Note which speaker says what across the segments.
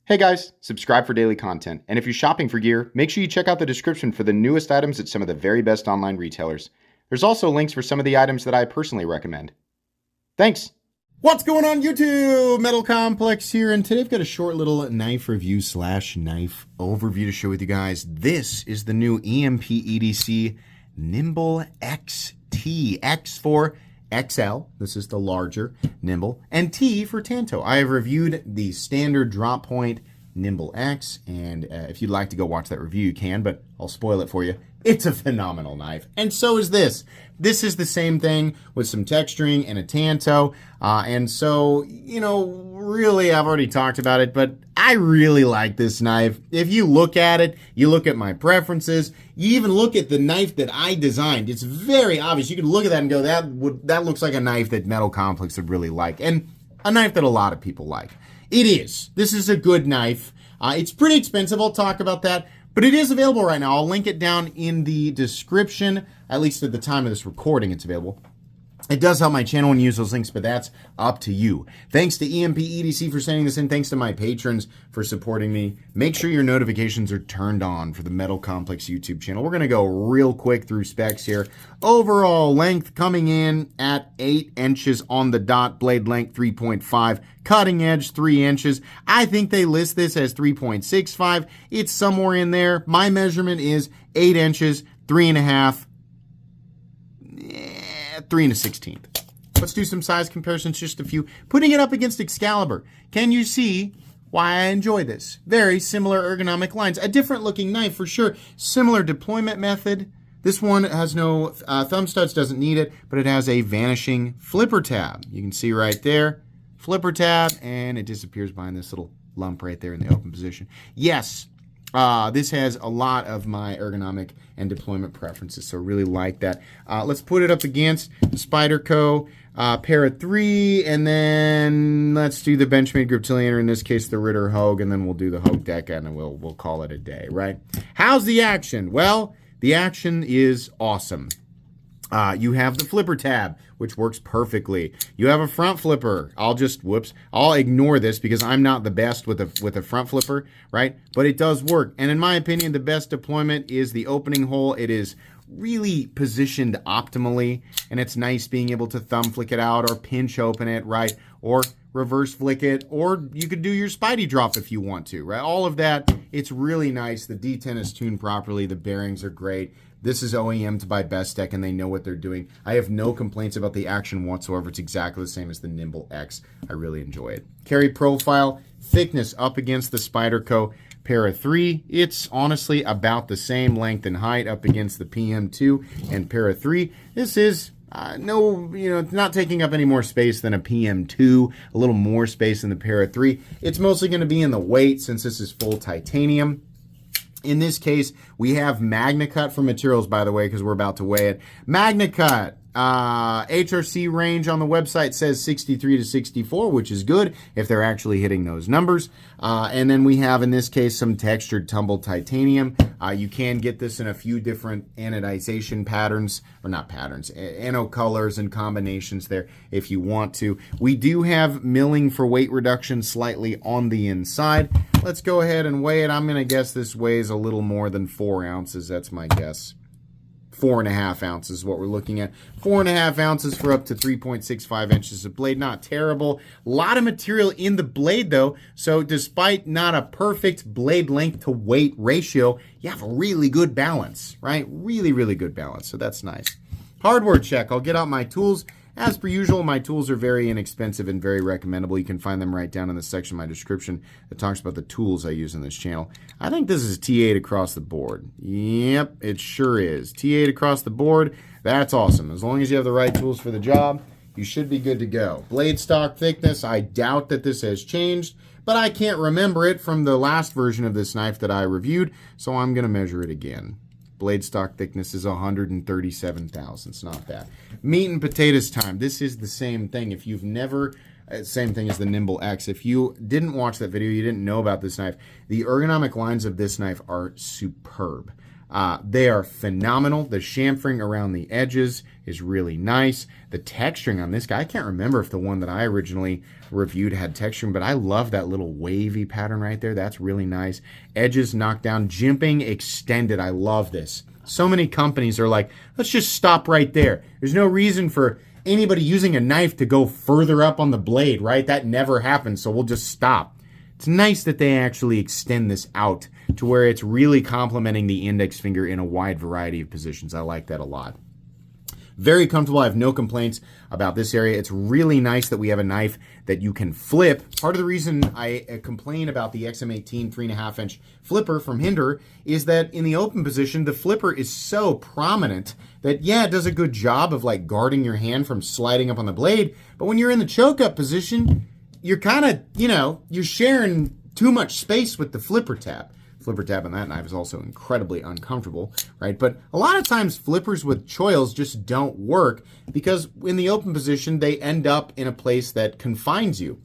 Speaker 1: Hey guys, subscribe for daily content, and if you're shopping for gear, make sure you check out the description for the newest items at some of the very best online retailers. There's also links for some of the items that I personally recommend. Thanks!
Speaker 2: What's going on YouTube? Metal Complex here, and today I've got a short little knife review / knife overview to share with you guys. This is the new EMP EDC Nymble XT. X for XL, this is the larger Nymble, and T for Tanto. I have reviewed the standard drop point Nymble X, and if you'd like to go watch that review, you can, but I'll spoil it for you. It's a phenomenal knife, and so is this. This is the same thing with some texturing and a Tanto, and so, you know, really, I've already talked about it, but I really like this knife. If you look at it, you look at my preferences, you even look at the knife that I designed, it's very obvious. You can look at that and go, that looks like a knife that Metal Complex would really like, and a knife that a lot of people like. It is. This is a good knife. It's pretty expensive, I'll talk about that. But it is available right now. I'll link it down in the description. At least at the time of this recording, it's available. It does help my channel when you use those links, but that's up to you. Thanks to EMP EDC for sending this in. Thanks to my patrons for supporting me. Make sure your notifications are turned on for the Metal Complex YouTube channel. We're going to go real quick through specs here. Overall length coming in at 8 inches on the dot. Blade length 3.5. Cutting edge 3 inches. I think they list this as 3.65. It's somewhere in there. My measurement is 8 inches, 3.5. 3 1/16. Let's do some size comparisons, just a few. Putting it up against Excalibur. Can you see why I enjoy this? Very similar ergonomic lines. A different looking knife for sure. Similar deployment method. This one has no thumb studs, doesn't need it, but it has a vanishing flipper tab. You can see right there, flipper tab, and it disappears behind this little lump right there in the open position. Yes. This has a lot of my ergonomic and deployment preferences, so really like that. Let's put it up against the Spyderco Para 3, and then let's do the Benchmade Griptilian, in this case the Ritter Hogue, and then we'll do the Hogue Deca, and then we'll call it a day, right? How's the action? Well, the action is awesome. You have the flipper tab, which works perfectly. You have a front flipper. I'll ignore this because I'm not the best with a front flipper, right? But it does work. And in my opinion, the best deployment is the opening hole. It is really positioned optimally, and it's nice being able to thumb flick it out or pinch open it, right? Or reverse flick it, or you could do your Spidey drop if you want to, right? All of that, it's really nice. The D10 is tuned properly. The bearings are great. This is OEM'd by Bestech, and they know what they're doing. I have no complaints about the action whatsoever. It's exactly the same as the Nymble X. I really enjoy it. Carry profile, thickness up against the Spyderco Para 3. It's honestly about the same length and height up against the PM2 and Para 3. This is not taking up any more space than a PM2, a little more space than the Para 3. It's mostly going to be in the weight since this is full titanium. In this case, we have MagnaCut for materials, by the way, because we're about to weigh it. MagnaCut, HRC range on the website says 63 to 64, which is good if they're actually hitting those numbers. And then we have, in this case, some textured tumbled titanium. You can get this in a few different anodization patterns, or not patterns, anode colors and combinations there if you want to. We do have milling for weight reduction slightly on the inside. Let's go ahead and weigh it. I'm going to guess this weighs a little more than 4 ounces. That's my guess. 4.5 ounces is what we're looking at. 4.5 ounces for up to 3.65 inches of blade. Not terrible. A lot of material in the blade, though. So despite not a perfect blade length to weight ratio, you have a really good balance, right? Really, really good balance. So that's nice. Hardware check. I'll get out my tools. As per usual, my tools are very inexpensive and very recommendable. You can find them right down in the section of my description that talks about the tools I use in this channel. I think this is T8 across the board. Yep, it sure is. T8 across the board. That's awesome. As long as you have the right tools for the job, you should be good to go. Blade stock thickness, I doubt that this has changed, but I can't remember it from the last version of this knife that I reviewed, so I'm going to measure it again. Blade stock thickness is 137 thousandths, not bad. Meat and potatoes time. This is the same thing. If you've never, same thing as the Nymble X. If you didn't watch that video, you didn't know about this knife. The ergonomic lines of this knife are superb. They are phenomenal. The chamfering around the edges is really nice. The texturing on this guy, I can't remember if the one that I originally reviewed had texturing, but I love that little wavy pattern right there. That's really nice. Edges knocked down, jimping extended. I love this. So many companies are like, let's just stop right there. There's no reason for anybody using a knife to go further up on the blade, right? That never happens, so we'll just stop. It's nice that they actually extend this out to where it's really complementing the index finger in a wide variety of positions. I like that a lot. Very comfortable. I have no complaints about this area. It's really nice that we have a knife that you can flip. Part of the reason I complain about the XM18 3.5 inch flipper from Hinder is that in the open position, the flipper is so prominent that, yeah, it does a good job of like guarding your hand from sliding up on the blade. But when you're in the choke up position, you're kind of, you're sharing too much space with the flipper tab. Flipper tab on that knife is also incredibly uncomfortable, right? But a lot of times flippers with choils just don't work because in the open position, they end up in a place that confines you.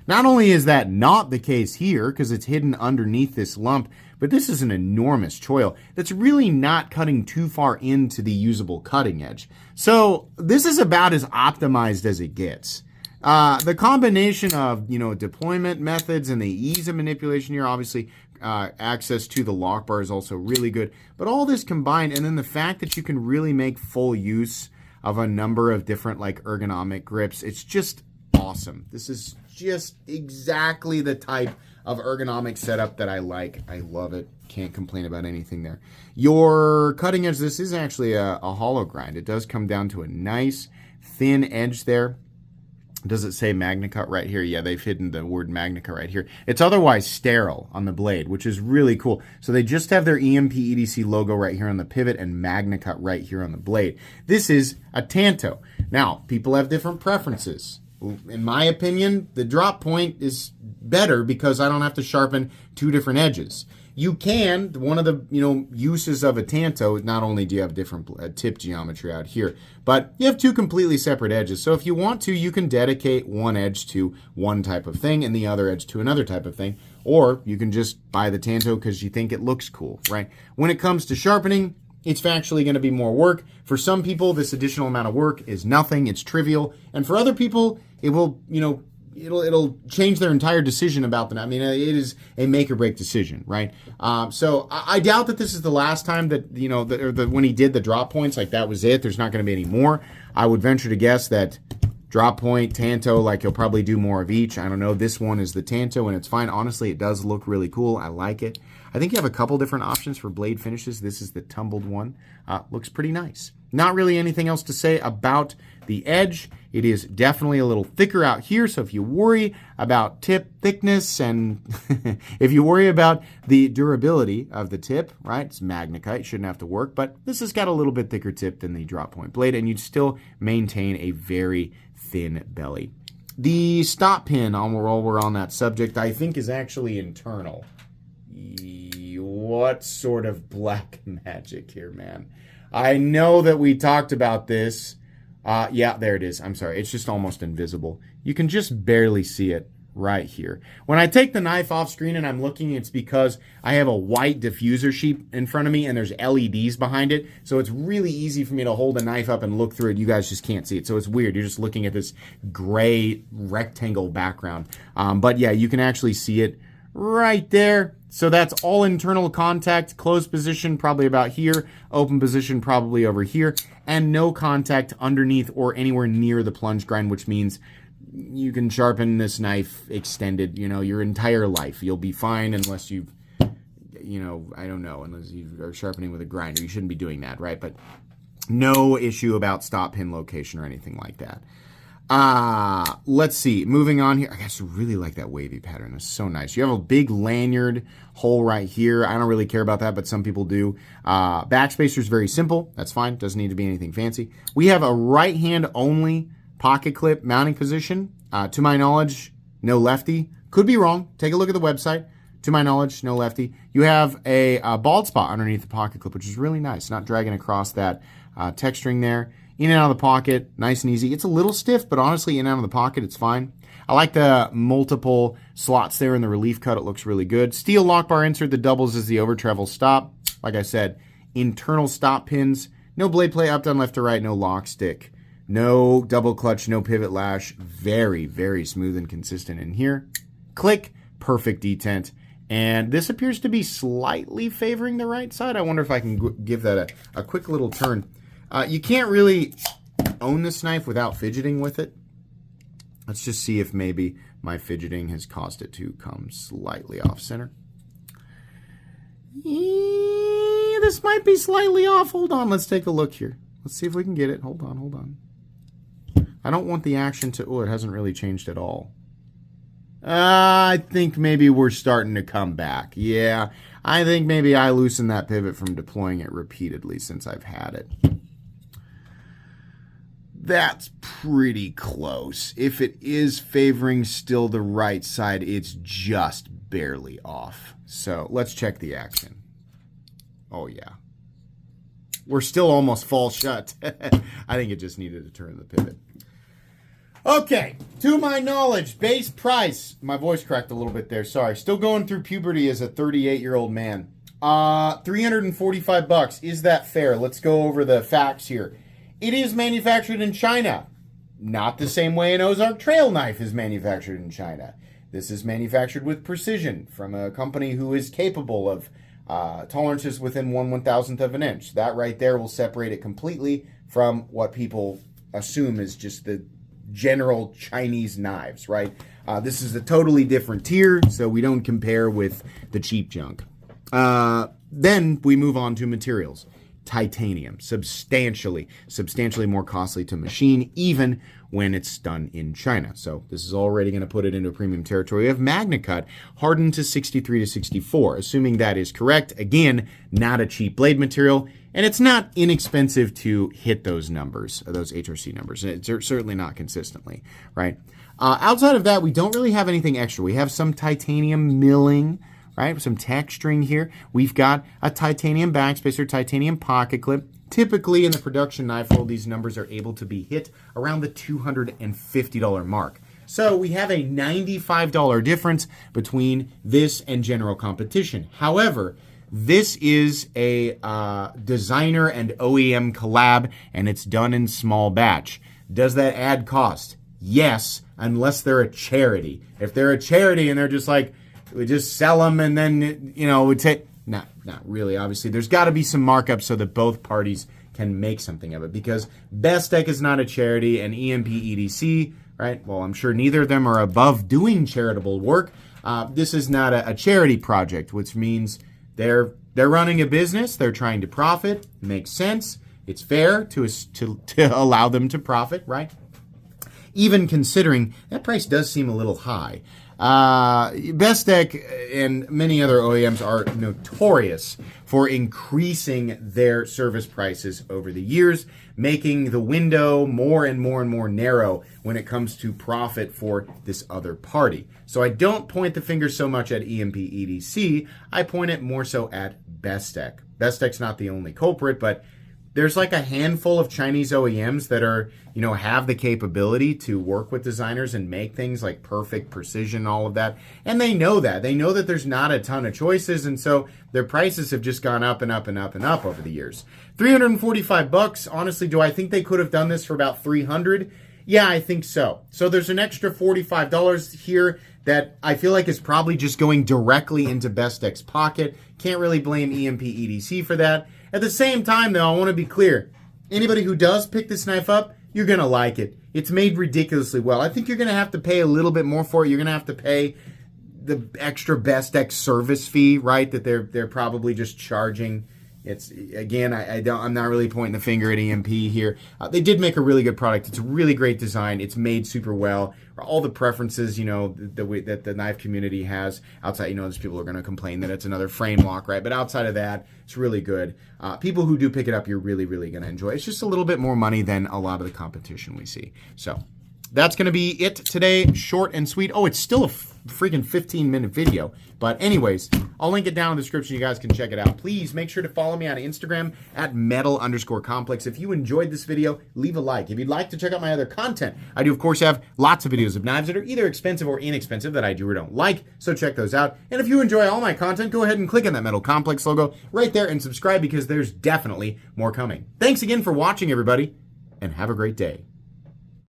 Speaker 2: Not only is that not the case here because it's hidden underneath this lump, but this is an enormous choil that's really not cutting too far into the usable cutting edge. So this is about as optimized as it gets. The combination of, deployment methods and the ease of manipulation here, obviously access to the lock bar is also really good. But all this combined, and then the fact that you can really make full use of a number of different like ergonomic grips, it's just awesome. This is just exactly the type of ergonomic setup that I like. I love it. Can't complain about anything there. Your cutting edge, this is actually a hollow grind. It does come down to a nice thin edge there. Does it say MagnaCut right here? Yeah, they've hidden the word MagnaCut right here. It's otherwise sterile on the blade, which is really cool. So they just have their EMP EDC logo right here on the pivot and MagnaCut right here on the blade. This is a tanto. Now, people have different preferences. In my opinion, the drop point is better because I don't have to sharpen two different edges. You can, one of the uses of a tanto, not only do you have different tip geometry out here, but you have two completely separate edges. So if you want to, you can dedicate one edge to one type of thing and the other edge to another type of thing. Or you can just buy the tanto because you think it looks cool, right? When it comes to sharpening, it's factually going to be more work. For some people, this additional amount of work is nothing. It's trivial. And for other people, it will, it'll change their entire decision about them. I mean, it is a make or break decision, right? So I doubt that this is the last time that, when he did the drop points, like that was it. There's not going to be any more. I would venture to guess that drop point, tanto, like he'll probably do more of each. I don't know. This one is the tanto and it's fine. Honestly, it does look really cool. I like it. I think you have a couple different options for blade finishes. This is the tumbled one. Looks pretty nice. Not really anything else to say about the edge. It is definitely a little thicker out here, so if you worry about tip thickness and if you worry about the durability of the tip, right, it's MagnaCut, shouldn't have to work, but this has got a little bit thicker tip than the drop point blade, and you'd still maintain a very thin belly. The stop pin, while we're on that subject, I think is actually internal. What sort of black magic here, man? I know that we talked about this. Yeah, there it is. I'm sorry. It's just almost invisible. You can just barely see it right here. When I take the knife off screen and I'm looking, it's because I have a white diffuser sheet in front of me and there's LEDs behind it. So it's really easy for me to hold a knife up and look through it. You guys just can't see it. So it's weird. You're just looking at this gray rectangle background. But yeah, you can actually see it right there. So that's all internal contact, closed position probably about here, open position probably over here, and no contact underneath or anywhere near the plunge grind, which means you can sharpen this knife extended, your entire life. You'll be fine unless you've, I don't know, unless you are sharpening with a grinder. You shouldn't be doing that, right? But no issue about stop pin location or anything like that. Let's see. Moving on here. I just really like that wavy pattern. It's so nice. You have a big lanyard hole right here. I don't really care about that, but some people do. Backspacer is very simple. That's fine. Doesn't need to be anything fancy. We have a right hand only pocket clip mounting position. To my knowledge, no lefty. Could be wrong. Take a look at the website. To my knowledge, no lefty. You have a bald spot underneath the pocket clip, which is really nice. Not dragging across that texturing there. In and out of the pocket, nice and easy. It's a little stiff, but honestly, in and out of the pocket, it's fine. I like the multiple slots there in the relief cut. It looks really good. Steel lock bar insert that doubles as the over travel stop. Like I said, internal stop pins, no blade play up, down, left to right, no lock stick, no double clutch, no pivot lash. Very, very smooth and consistent in here. Click, perfect detent. And this appears to be slightly favoring the right side. I wonder if I can give that a quick little turn. You can't really own this knife without fidgeting with it. Let's just see if maybe my fidgeting has caused it to come slightly off center. This might be slightly off. Hold on, let's take a look here. Let's see if we can get it. Hold on. I don't want the action to... Oh, it hasn't really changed at all. I think maybe we're starting to come back. Yeah, I think maybe I loosened that pivot from deploying it repeatedly since I've had it. That's pretty close. If it is favoring still the right side, it's just barely off. So let's check the action. Oh, yeah. We're still almost fall shut. I think it just needed to turn the pivot. Okay, to my knowledge, base price. My voice cracked a little bit there, sorry. Still going through puberty as a 38-year-old man. $345. Is that fair? Let's go over the facts here. It is manufactured in China. Not the same way an Ozark Trail knife is manufactured in China. This is manufactured with precision from a company who is capable of tolerances within 1/1000th of an inch. That right there will separate it completely from what people assume is just the general Chinese knives, right? This is a totally different tier, so we don't compare with the cheap junk. Then we move on to materials. Titanium, substantially more costly to machine, even when it's done in China. So this is already going to put it into premium territory. We have MagnaCut, hardened to 63 to 64. Assuming that is correct, again, not a cheap blade material, and it's not inexpensive to hit those numbers, those HRC numbers. It's certainly not consistently, right? Outside of that, we don't really have anything extra. We have some titanium milling, right? Some texturing here. We've got a titanium backspacer, titanium pocket clip. Typically in the production knife world, these numbers are able to be hit around the $250 mark. So we have a $95 difference between this and general competition. However, this is a designer and OEM collab, and it's done in small batch. Does that add cost? Yes, unless they're a charity. If they're a charity and they're just like, we just sell them and then, you know, we take... Not really, obviously. There's got to be some markup so that both parties can make something of it, because Bestech is not a charity and EMP EDC, right? Well, I'm sure neither of them are above doing charitable work. This is not a charity project, which means they're running a business. They're trying to profit. It makes sense. It's fair to allow them to profit, right? Even considering that price does seem a little high. Bestech and many other OEMs are notorious for increasing their service prices over the years, making the window more and more narrow when it comes to profit for this other party. So I don't point the finger so much at EMP EDC, I point it more so at Bestech. Bestech's not the only culprit, but there's like a handful of Chinese OEMs that are, you know, have the capability to work with designers and make things like perfect precision, all of that. And they know that. They know that there's not a ton of choices, and so their prices have just gone up and up and up and up over the years. $345, honestly, do I think they could have done this for about $300? Yeah, I think so. So there's an extra $45 here that I feel like is probably just going directly into Bestech's pocket. Can't really blame EMP EDC for that. At the same time, though, I want to be clear. Anybody who does pick this knife up, you're going to like it. It's made ridiculously well. I think you're going to have to pay a little bit more for it. You're going to have to pay the extra Bestech service fee, right, that they're probably just charging. It's, again, I'm not really pointing the finger at EMP here. They did make a really good product. It's a really great design. It's made super well. All the preferences, you know, the way that the knife community has outside, you know, there's people who are going to complain that it's another frame lock, right? But outside of that, it's really good. People who do pick it up, you're really going to enjoy. It's just a little bit more money than a lot of the competition we see. So that's going to be it today. Short and sweet. Oh, it's still a freaking 15-minute video. But anyways, I'll link it down in the description. You guys can check it out. Please make sure to follow me on Instagram at metal_complex. If you enjoyed this video, leave a like. If you'd like to check out my other content, I do, of course, have lots of videos of knives that are either expensive or inexpensive that I do or don't like. So check those out. And if you enjoy all my content, go ahead and click on that Metal Complex logo right there and subscribe because there's definitely more coming. Thanks again for watching, everybody, and have a great day.